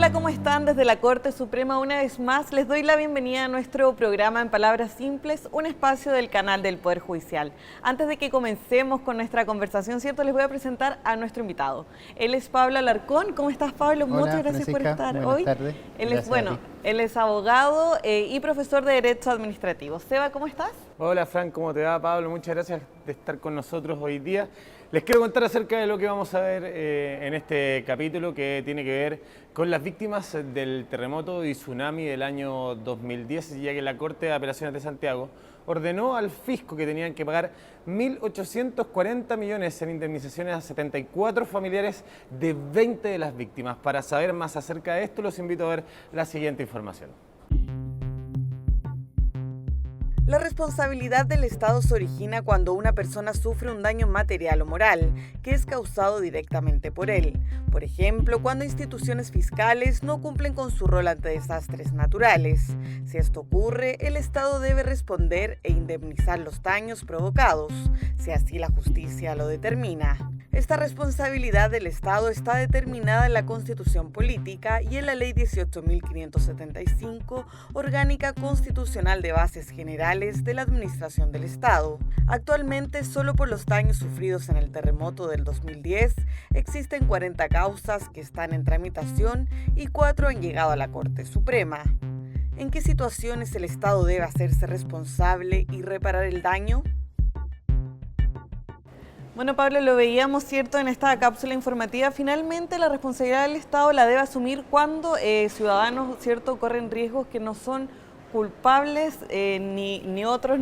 Hola, ¿cómo están? Desde la Corte Suprema una vez más les doy la bienvenida a nuestro programa En Palabras Simples, un espacio del canal del Poder Judicial. Antes de que comencemos con nuestra conversación, ¿cierto? Les voy a presentar a nuestro invitado. Él es Pablo Alarcón. ¿Cómo estás, Pablo? Hola, Muchas gracias por Francisca. estar Buenas hoy. tardes. Él es abogado y profesor de Derecho Administrativo. Seba, ¿cómo estás? Hola, Fran, ¿cómo te va, Pablo? Muchas gracias de estar con nosotros hoy día. Les quiero contar acerca de lo que vamos a ver en este capítulo, que tiene que ver con las víctimas del terremoto y tsunami del año 2010, ya que la Corte de Apelaciones de Santiago ordenó al fisco que tenían que pagar 1.840 millones en indemnizaciones a 74 familiares de 20 de las víctimas. Para saber más acerca de esto, los invito a ver la siguiente información. La responsabilidad del Estado se origina cuando una persona sufre un daño material o moral que es causado directamente por él. Por ejemplo, cuando instituciones fiscales no cumplen con su rol ante desastres naturales. Si esto ocurre, el Estado debe responder e indemnizar los daños provocados, si así la justicia lo determina. Esta responsabilidad del Estado está determinada en la Constitución Política y en la Ley 18.575, Orgánica Constitucional de Bases Generales de la Administración del Estado. Actualmente, solo por los daños sufridos en el terremoto del 2010, existen 40 causas que están en tramitación y 4 han llegado a la Corte Suprema. ¿En qué situaciones el Estado debe hacerse responsable y reparar el daño? Bueno, Pablo, lo veíamos, ¿cierto?, en esta cápsula informativa. Finalmente, la responsabilidad del Estado la debe asumir cuando ciudadanos, ¿cierto?, corren riesgos que no son culpables ni otros,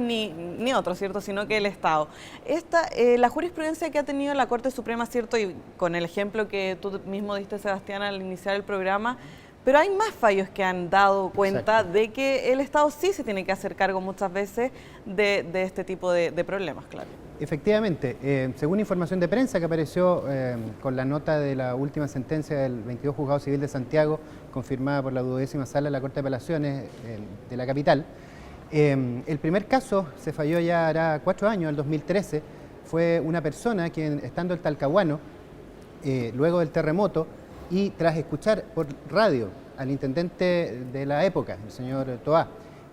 ¿cierto?, sino que el Estado. La jurisprudencia que ha tenido la Corte Suprema, ¿cierto?, y con el ejemplo que tú mismo diste, Sebastián, al iniciar el programa, pero hay más fallos que han dado cuenta de que el Estado sí se tiene que hacer cargo muchas veces de este tipo de problemas, claro. Efectivamente, según información de prensa que apareció con la nota de la última sentencia del 22 Juzgado Civil de Santiago, confirmada por la 12ª Sala de la Corte de Apelaciones de la capital, el primer caso se falló ya hará 4 años, el 2013, fue una persona quien, estando en Talcahuano, luego del terremoto, y tras escuchar por radio al intendente de la época, el señor Toá,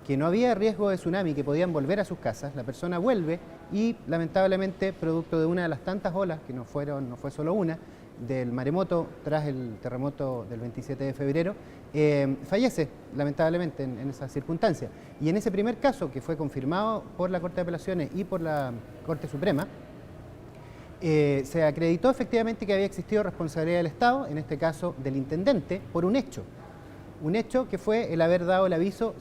que no había riesgo de tsunami, que podían volver a sus casas, la persona vuelve y lamentablemente, producto de una de las tantas olas, que no fue solo una, del maremoto tras el terremoto del 27 de febrero, fallece lamentablemente en esas circunstancias. Y en ese primer caso, que fue confirmado por la Corte de Apelaciones y por la Corte Suprema, se acreditó efectivamente que había existido responsabilidad del Estado, en este caso del intendente, por un hecho que fue el haber dado el aviso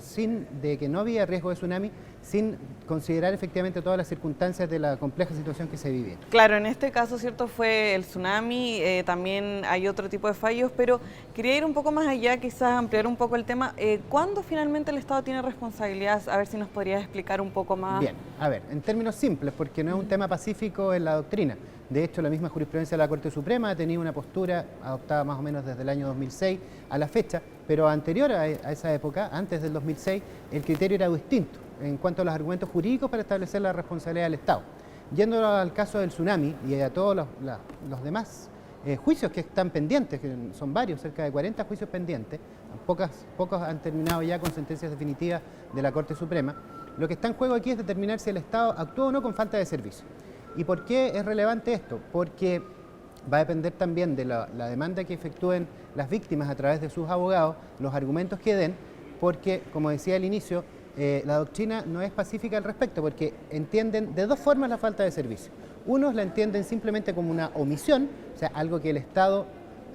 de que no había riesgo de tsunami, sin considerar efectivamente todas las circunstancias de la compleja situación que se vivía. Claro, en este caso, ¿cierto?, fue el tsunami, también hay otro tipo de fallos, pero quería ir un poco más allá, quizás ampliar un poco el tema. ¿Cuándo finalmente el Estado tiene responsabilidad? A ver si nos podrías explicar un poco más. Bien, a ver, en términos simples, porque no es un tema pacífico en la doctrina. De hecho, la misma jurisprudencia de la Corte Suprema ha tenido una postura adoptada más o menos desde el año 2006 a la fecha, pero anterior a esa época, antes del 2006, el criterio era distinto en cuanto a los argumentos jurídicos para establecer la responsabilidad del Estado. Yendo al caso del tsunami y a todos los demás juicios que están pendientes, que son varios, cerca de 40 juicios pendientes, pocos han terminado ya con sentencias definitivas de la Corte Suprema, lo que está en juego aquí es determinar si el Estado actúa o no con falta de servicio. ¿Y por qué es relevante esto? Porque va a depender también de la demanda que efectúen las víctimas a través de sus abogados, los argumentos que den, porque, como decía al inicio, la doctrina no es pacífica al respecto, porque entienden de dos formas la falta de servicio. Unos la entienden simplemente como una omisión, o sea, algo que el Estado,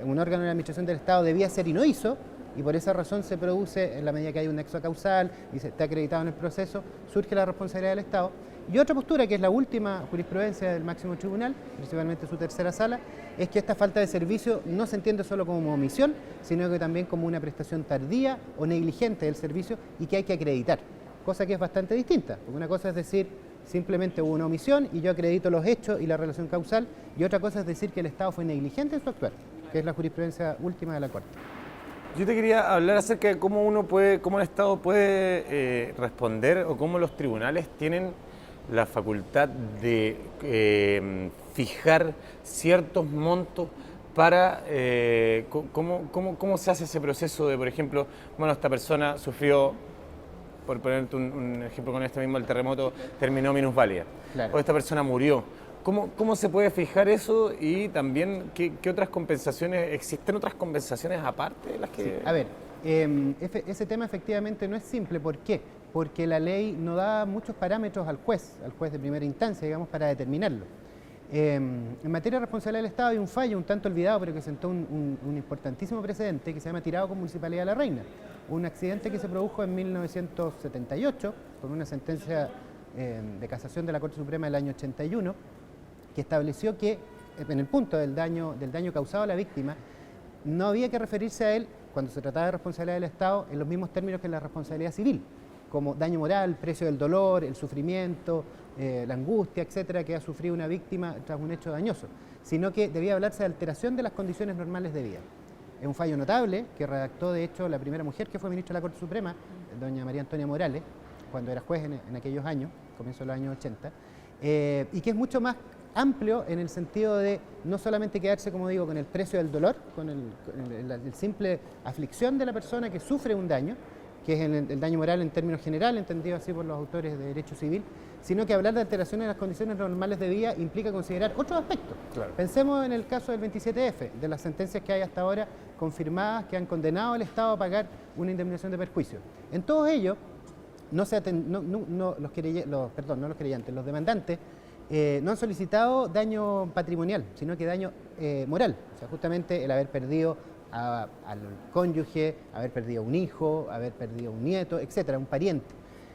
un órgano de la administración del Estado debía hacer y no hizo, y por esa razón se produce, en la medida que hay un nexo causal y se está acreditado en el proceso, surge la responsabilidad del Estado. Y otra postura, que es la última jurisprudencia del máximo tribunal, principalmente su tercera sala, es que esta falta de servicio no se entiende solo como omisión, sino que también como una prestación tardía o negligente del servicio y que hay que acreditar, cosa que es bastante distinta, porque una cosa es decir simplemente hubo una omisión y yo acredito los hechos y la relación causal, y otra cosa es decir que el Estado fue negligente en su actuar, que es la jurisprudencia última de la Corte. Yo te quería hablar acerca de cómo el Estado puede responder, o cómo los tribunales tienen la facultad de fijar ciertos montos para cómo se hace ese proceso de, por ejemplo, bueno, esta persona sufrió, por ponerte un ejemplo con este mismo, el terremoto, terminó minusválida, Claro. o esta persona murió. ¿Cómo se puede fijar eso y también qué otras compensaciones, existen otras compensaciones aparte de las que... Sí. A ver, ese tema efectivamente no es simple. ¿Por qué? Porque la ley no da muchos parámetros al juez de primera instancia, digamos, para determinarlo. En materia de responsabilidad del Estado hay un fallo un tanto olvidado, pero que sentó un importantísimo precedente que se llama Tirado con Municipalidad de La Reina. Un accidente que se produjo en 1978 con una sentencia de casación de la Corte Suprema del año 81, que estableció que en el punto del daño causado a la víctima no había que referirse a él cuando se trataba de responsabilidad del Estado en los mismos términos que en la responsabilidad civil, como daño moral, precio del dolor, el sufrimiento, la angustia, etcétera, que ha sufrido una víctima tras un hecho dañoso, sino que debía hablarse de alteración de las condiciones normales de vida. Es un fallo notable que redactó, de hecho, la primera mujer que fue ministra de la Corte Suprema, doña María Antonia Morales, cuando era juez en aquellos años, comienzo de los años 80, y que es mucho más amplio en el sentido de no solamente quedarse, como digo, con el precio del dolor, con el simple aflicción de la persona que sufre un daño, que es el daño moral en términos generales, entendido así por los autores de derecho civil, sino que hablar de alteraciones de las condiciones normales de vida implica considerar otros aspectos. Claro. Pensemos en el caso del 27F, de las sentencias que hay hasta ahora confirmadas que han condenado al Estado a pagar una indemnización de perjuicio. En todo ello, los demandantes no han solicitado daño patrimonial, sino que daño moral, o sea, justamente el haber perdido al cónyuge, haber perdido un hijo, haber perdido un nieto, etcétera, un pariente.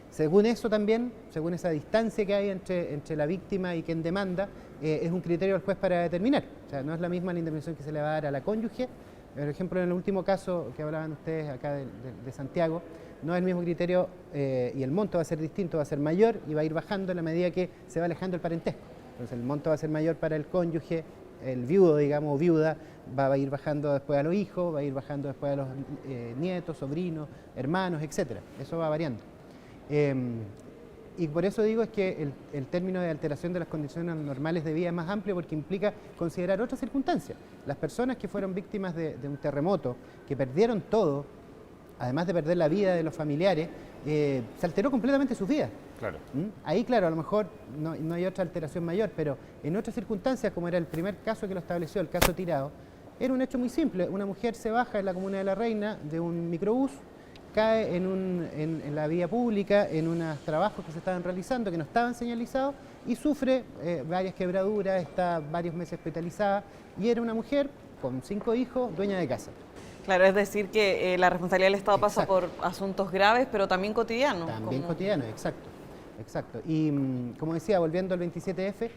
Según eso también, según esa distancia que hay entre la víctima y quien demanda, es un criterio del juez para determinar. O sea, no es la misma la indemnización que se le va a dar a la cónyuge. Por ejemplo, en el último caso que hablaban ustedes acá de Santiago, no es el mismo criterio y el monto va a ser distinto, va a ser mayor y va a ir bajando en la medida que se va alejando el parentesco. Entonces el monto va a ser mayor para el cónyuge, el viudo, digamos, o viuda, va a ir bajando después a los hijos, va a ir bajando después a los nietos, sobrinos, hermanos, etcétera. Eso va variando. Y por eso digo es que el término de alteración de las condiciones normales de vida es más amplio porque implica considerar otras circunstancias. Las personas que fueron víctimas de un terremoto, que perdieron todo, además de perder la vida de los familiares, se alteró completamente sus vidas. Claro. Ahí, claro, a lo mejor no hay otra alteración mayor, pero en otras circunstancias, como era el primer caso que lo estableció, el caso Tirado, era un hecho muy simple. Una mujer se baja en la comuna de La Reina de un microbús, cae en la vía pública, en unos trabajos que se estaban realizando, que no estaban señalizados, y sufre varias quebraduras, está varios meses hospitalizada, y era una mujer con 5 hijos, dueña de casa. Claro, es decir que la responsabilidad del Estado pasa por asuntos graves, pero también cotidianos. También cotidianos, exacto. Y como decía, volviendo al 27F,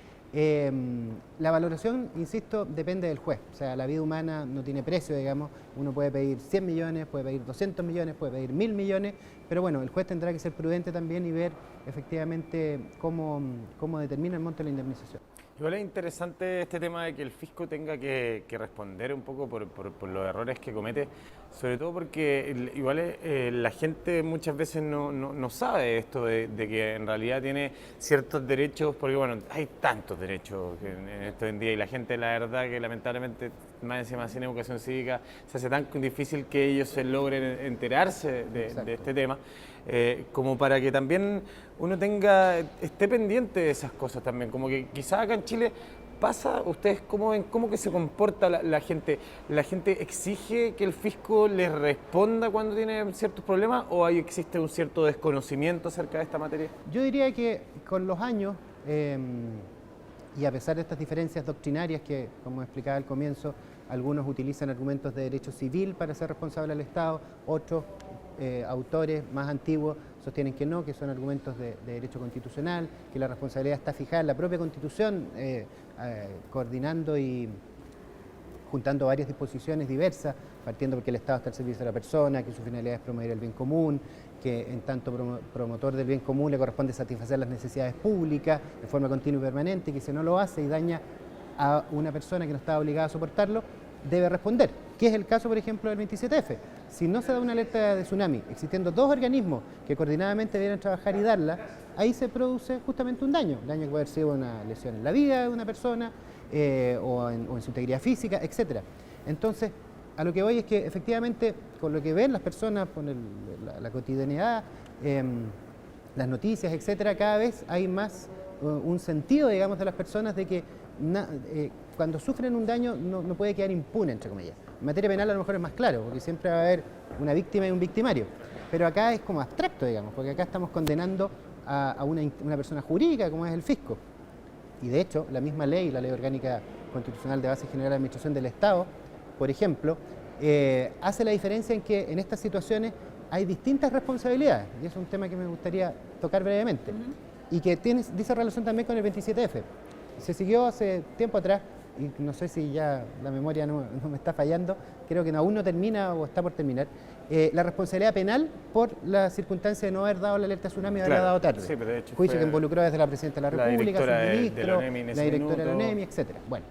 la valoración, insisto, depende del juez. O sea, la vida humana no tiene precio, digamos. Uno puede pedir 100 millones, puede pedir 200 millones, puede pedir 1000 millones, pero bueno, el juez tendrá que ser prudente también y ver efectivamente cómo determina el monto de la indemnización. Igual es interesante este tema de que el fisco tenga que responder un poco por los errores que comete, sobre todo porque igual la gente muchas veces no sabe esto de que en realidad tiene ciertos derechos, porque bueno, hay tantos derechos en esto en día y la gente, la verdad que lamentablemente más encima sin educación cívica se hace tan difícil que ellos se logren enterarse de este tema. Como para que también uno esté pendiente de esas cosas también, como que quizás acá en Chile pasa, ustedes cómo ven, cómo que se comporta la gente exige que el fisco les responda cuando tiene ciertos problemas o existe un cierto desconocimiento acerca de esta materia. Yo diría que con los años y a pesar de estas diferencias doctrinarias que, como explicaba al comienzo, algunos utilizan argumentos de derecho civil para ser responsable al Estado, otros autores más antiguos sostienen que no, que son argumentos de derecho constitucional, que la responsabilidad está fijada en la propia Constitución, coordinando y juntando varias disposiciones diversas, partiendo porque el Estado está al servicio de la persona, que su finalidad es promover el bien común, que en tanto promotor del bien común le corresponde satisfacer las necesidades públicas de forma continua y permanente, y que si no lo hace y daña a una persona que no está obligada a soportarlo, debe responder, que es el caso, por ejemplo, del 27F. si no se da una alerta de tsunami, existiendo dos organismos que coordinadamente debieran trabajar y darla, ahí se produce justamente un daño que puede haber sido una lesión en la vida de una persona o en su integridad física, etc. Entonces, a lo que voy es que efectivamente con lo que ven las personas, con la cotidianidad, las noticias, etcétera, cada vez hay más un sentido, digamos, de las personas de que cuando sufren un daño no puede quedar impune, entre comillas. En materia penal a lo mejor es más claro, porque siempre va a haber una víctima y un victimario, pero acá es como abstracto, digamos, porque acá estamos condenando a una persona jurídica como es el fisco. Y de hecho, la misma ley, la Ley Orgánica Constitucional de Base General de Administración del Estado, por ejemplo, hace la diferencia en que en estas situaciones hay distintas responsabilidades, y eso es un tema que me gustaría tocar brevemente, y que dice relación también con el 27F. Se siguió hace tiempo atrás, y no sé si ya la memoria no me está fallando, creo que aún no termina o está por terminar, la responsabilidad penal por la circunstancia de no haber dado la alerta tsunami y haberla dado tarde. Sí, pero de hecho juicio que involucró desde la Presidenta de la República, su ministro, la directora de la ONEMI, etc. Bueno,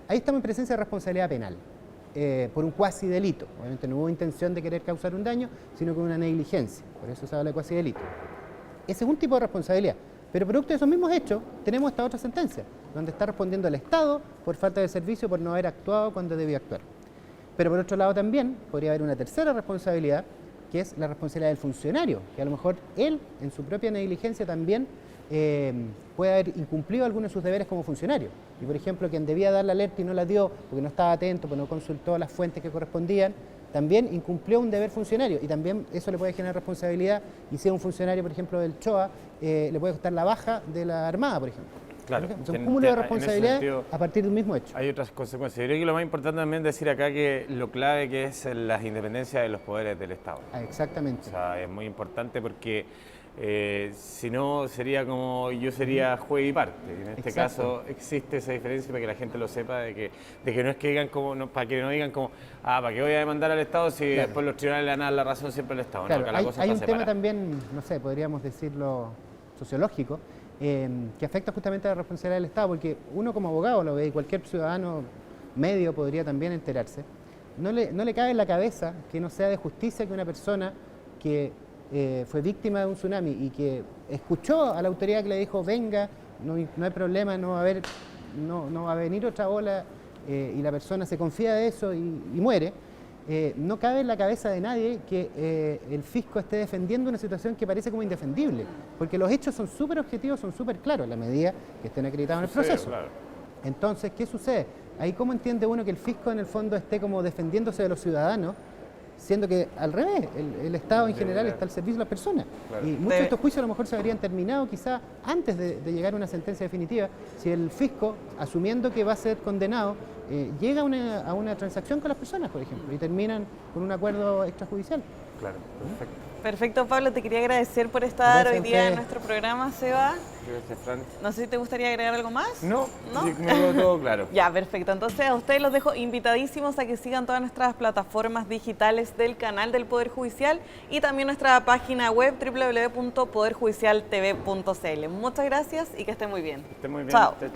ahí estamos en presencia de responsabilidad penal. Por un cuasi delito. Obviamente no hubo intención de querer causar un daño, sino con una negligencia. Por eso se habla de cuasi delito. Ese es un tipo de responsabilidad. Pero producto de esos mismos hechos, tenemos esta otra sentencia, donde está respondiendo el Estado por falta de servicio, por no haber actuado cuando debió actuar. Pero por otro lado también podría haber una tercera responsabilidad, que es la responsabilidad del funcionario, que a lo mejor él, en su propia negligencia también, puede haber incumplido algunos de sus deberes como funcionario. Y por ejemplo, quien debía dar la alerta y no la dio porque no estaba atento, porque no consultó las fuentes que correspondían, también incumplió un deber funcionario y también eso le puede generar responsabilidad. Y si es un funcionario, por ejemplo, del CHOA, le puede costar la baja de la Armada, por ejemplo. Claro, son un cúmulo de responsabilidades a partir de un mismo hecho. Hay otras consecuencias. Yo creo que lo más importante también es decir acá que lo clave que es las independencias de los poderes del Estado. Exactamente. O sea, es muy importante porque si no sería como yo sería juez y parte. En este caso existe esa diferencia para que la gente lo sepa de que no es que digan como, para que no digan como, ¿para qué voy a demandar al Estado si después los tribunales le van a dar la razón siempre al Estado? Claro, no, la cosa hay está un separada. tema también, no sé, podríamos decirlo sociológico, que afecta justamente a la responsabilidad del Estado, porque uno como abogado lo ve y cualquier ciudadano medio podría también enterarse. No le cabe en la cabeza que no sea de justicia que una persona que fue víctima de un tsunami y que escuchó a la autoridad que le dijo venga, no hay problema, no va a venir otra ola, y la persona se confía de eso y muere. No cabe en la cabeza de nadie que el fisco esté defendiendo una situación que parece como indefendible, porque los hechos son súper objetivos, son súper claros, en la medida que estén acreditados en el proceso. Claro. Entonces, ¿qué sucede? Ahí cómo entiende uno que el fisco en el fondo esté como defendiéndose de los ciudadanos, siendo que al revés, el Estado en general está al servicio de las personas. Claro. Y muchos de estos juicios a lo mejor se habrían terminado quizá antes de llegar a una sentencia definitiva, si el fisco, asumiendo que va a ser condenado, llega a una transacción con las personas, por ejemplo, y terminan con un acuerdo extrajudicial. Claro, perfecto. Perfecto, Pablo, te quería agradecer por estar hoy día en nuestro programa, Seba. Gracias, Fran. No sé si te gustaría agregar algo más. No, me quedó todo claro. Ya, perfecto. Entonces a ustedes los dejo invitadísimos a que sigan todas nuestras plataformas digitales del canal del Poder Judicial y también nuestra página web www.poderjudicialtv.cl. Muchas gracias y que estén muy bien. Que estén muy bien. Chao. Chao.